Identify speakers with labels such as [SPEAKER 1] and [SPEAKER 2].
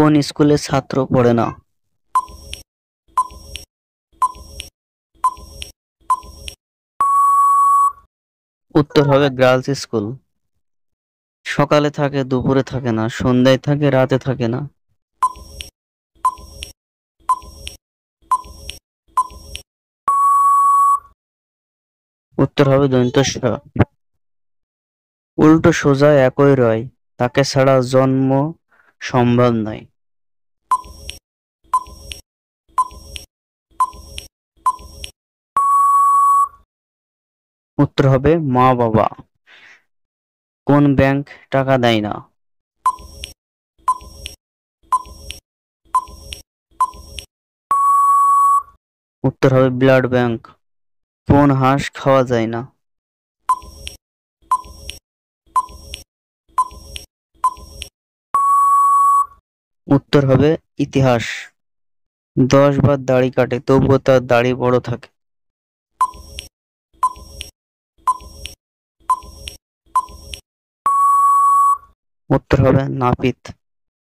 [SPEAKER 1] কোন স্কুলে ছাত্র পড়ে না? উত্তর হবে গার্লস স্কুল। সকালে থাকে দুপুরে থাকে না, সন্ধ্যায় থাকে রাতে থাকে না। উত্তর হবে দন্ত্য স। উল্টো সোজা একই রয়, তাকে ছাড়া জন্ম সম্ভব নয়। উত্তর হবে মা বাবা। কোন ব্যাংক টাকা দেয় না? উত্তর হবে ব্লাড ব্যাংক। কোন হাঁস খাওয়া যায় না? উত্তর হবে ইতিহাস। 10 বার দাড়ি কাটে তবুও তার দাড়ি বড় থাকে। উত্তর হবে নাপিত।